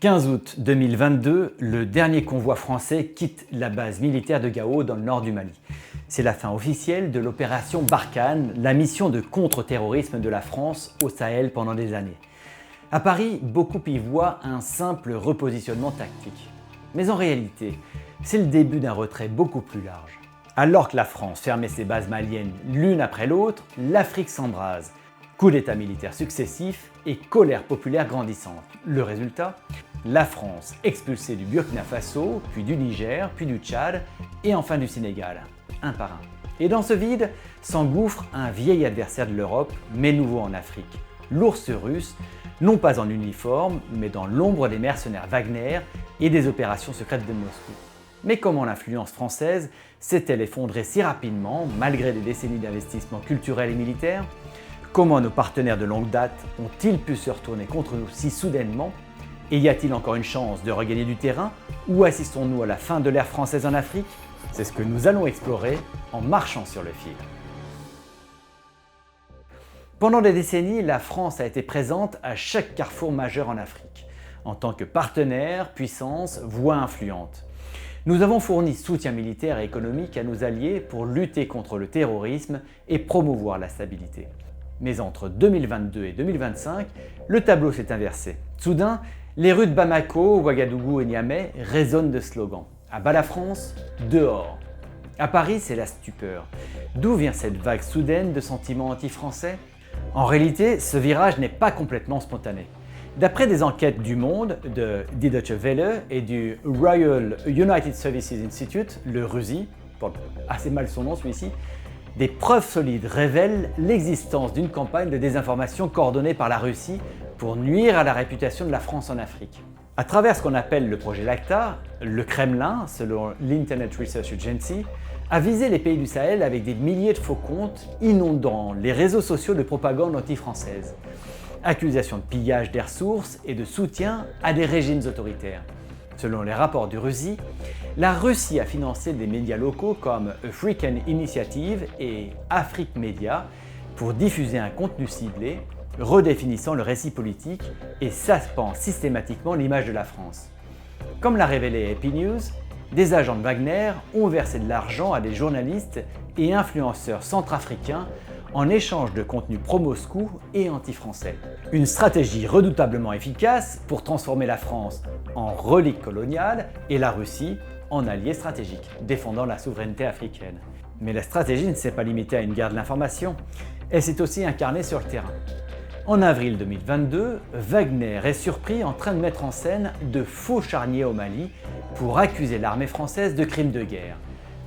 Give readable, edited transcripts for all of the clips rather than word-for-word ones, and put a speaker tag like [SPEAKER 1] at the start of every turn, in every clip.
[SPEAKER 1] 15 août 2022, le dernier convoi français quitte la base militaire de Gao dans le nord du Mali. C'est la fin officielle de l'opération Barkhane, la mission de contre-terrorisme de la France au Sahel pendant des années. À Paris, beaucoup y voient un simple repositionnement tactique. Mais en réalité, c'est le début d'un retrait beaucoup plus large. Alors que la France fermait ses bases maliennes l'une après l'autre, l'Afrique s'embrase. Coups d'État militaires successifs et colère populaire grandissante. Le résultat ? La France expulsée du Burkina Faso, puis du Niger, puis du Tchad et enfin du Sénégal, un par un. Et dans ce vide s'engouffre un vieil adversaire de l'Europe, mais nouveau en Afrique, l'ours russe, non pas en uniforme, mais dans l'ombre des mercenaires Wagner et des opérations secrètes de Moscou. Mais comment l'influence française s'est-elle effondrée si rapidement, malgré des décennies d'investissements culturels et militaires ? Comment nos partenaires de longue date ont-ils pu se retourner contre nous si soudainement ? Et y a-t-il encore une chance de regagner du terrain? Ou assistons-nous à la fin de l'ère française en Afrique? C'est ce que nous allons explorer en marchant sur le fil. Pendant des décennies, la France a été présente à chaque carrefour majeur en Afrique, en tant que partenaire, puissance, voix influente. Nous avons fourni soutien militaire et économique à nos alliés pour lutter contre le terrorisme et promouvoir la stabilité. Mais entre 2022 et 2025, le tableau s'est inversé. Soudain, les rues de Bamako, Ouagadougou et Niamey résonnent de slogans. À bas la France, dehors. À Paris, c'est la stupeur. D'où vient cette vague soudaine de sentiments anti-français ? En réalité, ce virage n'est pas complètement spontané. D'après des enquêtes du Monde, de Die Deutsche Welle et du Royal United Services Institute, le RUSI, porte assez mal son nom celui-ci, des preuves solides révèlent l'existence d'une campagne de désinformation coordonnée par la Russie pour nuire à la réputation de la France en Afrique. À travers ce qu'on appelle le projet LACTA, le Kremlin, selon l'Internet Research Agency, a visé les pays du Sahel avec des milliers de faux comptes inondant les réseaux sociaux de propagande anti-française. Accusations de pillage des ressources et de soutien à des régimes autoritaires. Selon les rapports du RUSI, la Russie a financé des médias locaux comme African Initiative et Afrique Media pour diffuser un contenu ciblé, redéfinissant le récit politique et sapant systématiquement l'image de la France. Comme l'a révélé AP News, des agents de Wagner ont versé de l'argent à des journalistes et influenceurs centrafricains en échange de contenus pro-Moscou et anti-français. Une stratégie redoutablement efficace pour transformer la France en relique coloniale et la Russie en allié stratégique, défendant la souveraineté africaine. Mais la stratégie ne s'est pas limitée à une guerre de l'information, elle s'est aussi incarnée sur le terrain. En avril 2022, Wagner est surpris en train de mettre en scène de faux charniers au Mali pour accuser l'armée française de crimes de guerre.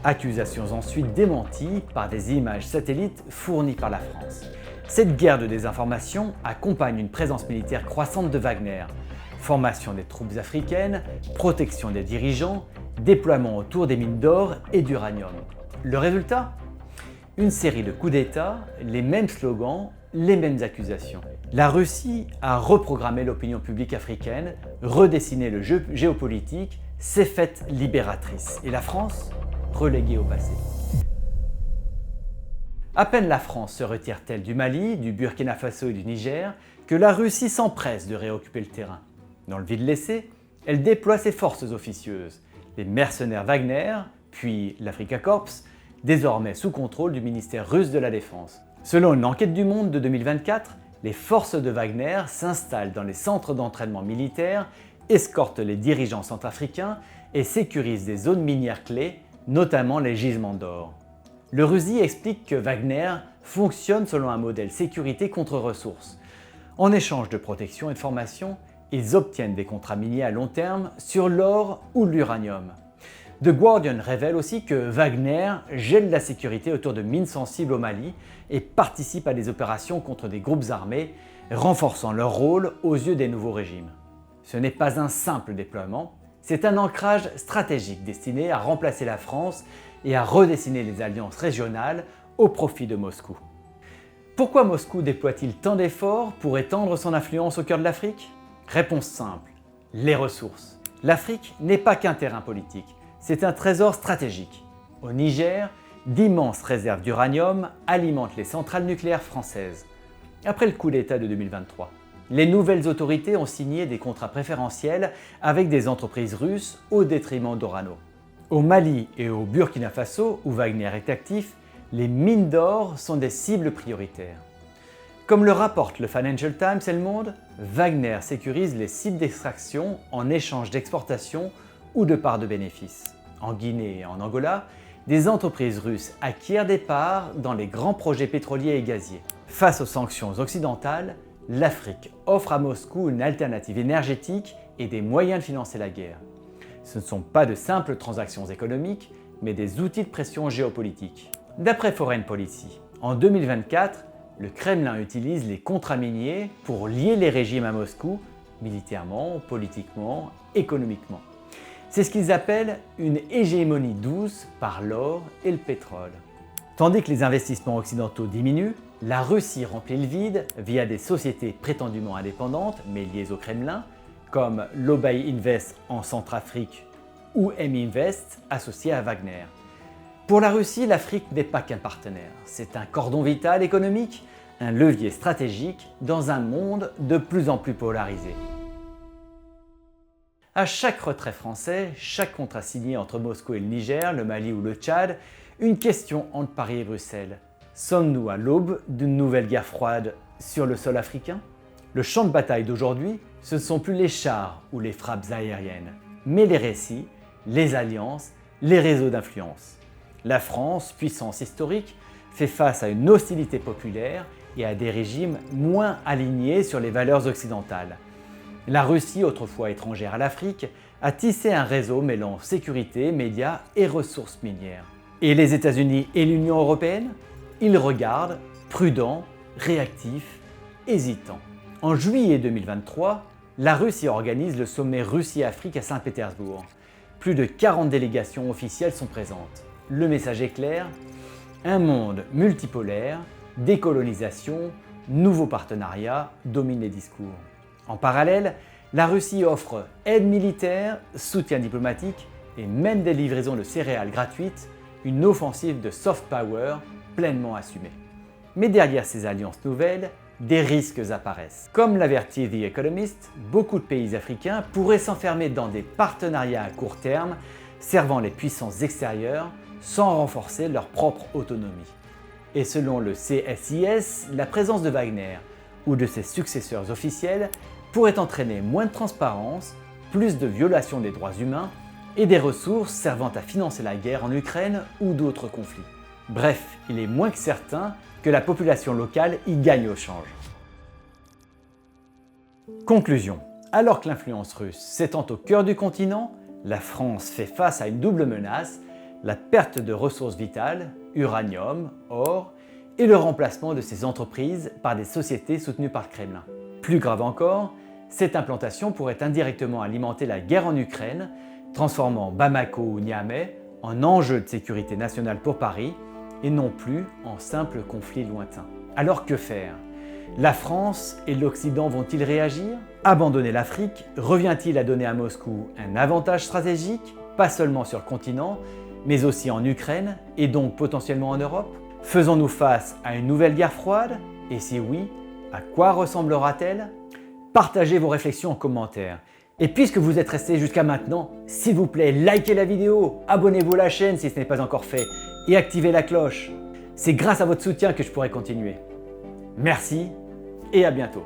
[SPEAKER 1] Accusations ensuite démenties par des images satellites fournies par la France. Cette guerre de désinformation accompagne une présence militaire croissante de Wagner. Formation des troupes africaines, protection des dirigeants, déploiement autour des mines d'or et d'uranium. Le résultat ? Une série de coups d'État, les mêmes slogans, les mêmes accusations. La Russie a reprogrammé l'opinion publique africaine, redessiné le jeu géopolitique, s'est faite libératrice. Et la France ? Reléguée au passé. À peine la France se retire-t-elle du Mali, du Burkina Faso et du Niger, que la Russie s'empresse de réoccuper le terrain. Dans le vide laissé, elle déploie ses forces officieuses, les mercenaires Wagner, puis l'Afrika Korps, désormais sous contrôle du ministère russe de la Défense. Selon une enquête du Monde de 2024, les forces de Wagner s'installent dans les centres d'entraînement militaires, escortent les dirigeants centrafricains et sécurisent des zones minières clés, notamment les gisements d'or. Le RUSI explique que Wagner fonctionne selon un modèle sécurité contre ressources. En échange de protection et de formation, ils obtiennent des contrats miniers à long terme sur l'or ou l'uranium. The Guardian révèle aussi que Wagner gèle la sécurité autour de mines sensibles au Mali et participe à des opérations contre des groupes armés, renforçant leur rôle aux yeux des nouveaux régimes. Ce n'est pas un simple déploiement, c'est un ancrage stratégique destiné à remplacer la France et à redessiner les alliances régionales au profit de Moscou. Pourquoi Moscou déploie-t-il tant d'efforts pour étendre son influence au cœur de l'Afrique ? Réponse simple, les ressources. L'Afrique n'est pas qu'un terrain politique, c'est un trésor stratégique. Au Niger, d'immenses réserves d'uranium alimentent les centrales nucléaires françaises. Après le coup d'État de 2023, les nouvelles autorités ont signé des contrats préférentiels avec des entreprises russes au détriment d'Orano. Au Mali et au Burkina Faso, où Wagner est actif, les mines d'or sont des cibles prioritaires. Comme le rapportent le Financial Times et Le Monde, Wagner sécurise les sites d'extraction en échange d'exportation ou de parts de bénéfices. En Guinée et en Angola, des entreprises russes acquièrent des parts dans les grands projets pétroliers et gaziers. Face aux sanctions occidentales, l'Afrique offre à Moscou une alternative énergétique et des moyens de financer la guerre. Ce ne sont pas de simples transactions économiques, mais des outils de pression géopolitique. D'après Foreign Policy, en 2024, le Kremlin utilise les contrats miniers pour lier les régimes à Moscou, militairement, politiquement, économiquement. C'est ce qu'ils appellent une hégémonie douce par l'or et le pétrole. Tandis que les investissements occidentaux diminuent, la Russie remplit le vide via des sociétés prétendument indépendantes mais liées au Kremlin, comme l'Obey Invest en Centrafrique ou M-Invest associé à Wagner. Pour la Russie, l'Afrique n'est pas qu'un partenaire, c'est un cordon vital économique, un levier stratégique dans un monde de plus en plus polarisé. À chaque retrait français, chaque contrat signé entre Moscou et le Niger, le Mali ou le Tchad, une question entre Paris et Bruxelles. Sommes-nous à l'aube d'une nouvelle guerre froide sur le sol africain? Le champ de bataille d'aujourd'hui, ce ne sont plus les chars ou les frappes aériennes, mais les récits, les alliances, les réseaux d'influence. La France, puissance historique, fait face à une hostilité populaire et à des régimes moins alignés sur les valeurs occidentales. La Russie, autrefois étrangère à l'Afrique, a tissé un réseau mêlant sécurité, médias et ressources minières. Et les États-Unis et l'Union européenne? Ils regardent, prudents, réactifs, hésitants. En juillet 2023, la Russie organise le sommet Russie-Afrique à Saint-Pétersbourg. Plus de 40 délégations officielles sont présentes. Le message est clair, un monde multipolaire, décolonisation, nouveaux partenariats dominent les discours. En parallèle, la Russie offre aide militaire, soutien diplomatique et même des livraisons de céréales gratuites, une offensive de soft power pleinement assumée. Mais derrière ces alliances nouvelles, des risques apparaissent. Comme l'avertit The Economist, beaucoup de pays africains pourraient s'enfermer dans des partenariats à court terme servant les puissances extérieures sans renforcer leur propre autonomie. Et selon le CSIS, la présence de Wagner ou de ses successeurs officiels pourrait entraîner moins de transparence, plus de violations des droits humains et des ressources servant à financer la guerre en Ukraine ou d'autres conflits. Bref, il est moins que certain que la population locale y gagne au change. Conclusion. Alors que l'influence russe s'étend au cœur du continent, la France fait face à une double menace, la perte de ressources vitales, uranium, or, et le remplacement de ces entreprises par des sociétés soutenues par le Kremlin. Plus grave encore, cette implantation pourrait indirectement alimenter la guerre en Ukraine, transformant Bamako ou Niamey en enjeu de sécurité nationale pour Paris et non plus en simple conflit lointain. Alors que faire? La France et l'Occident vont-ils réagir? Abandonner l'Afrique revient-il à donner à Moscou un avantage stratégique, pas seulement sur le continent, mais aussi en Ukraine et donc potentiellement en Europe? Faisons-nous face à une nouvelle guerre froide? Et si oui, à quoi ressemblera-t-elle? Partagez vos réflexions en commentaire. Et puisque vous êtes resté jusqu'à maintenant, s'il vous plaît, likez la vidéo, abonnez-vous à la chaîne si ce n'est pas encore fait et activez la cloche. C'est grâce à votre soutien que je pourrai continuer. Merci et à bientôt.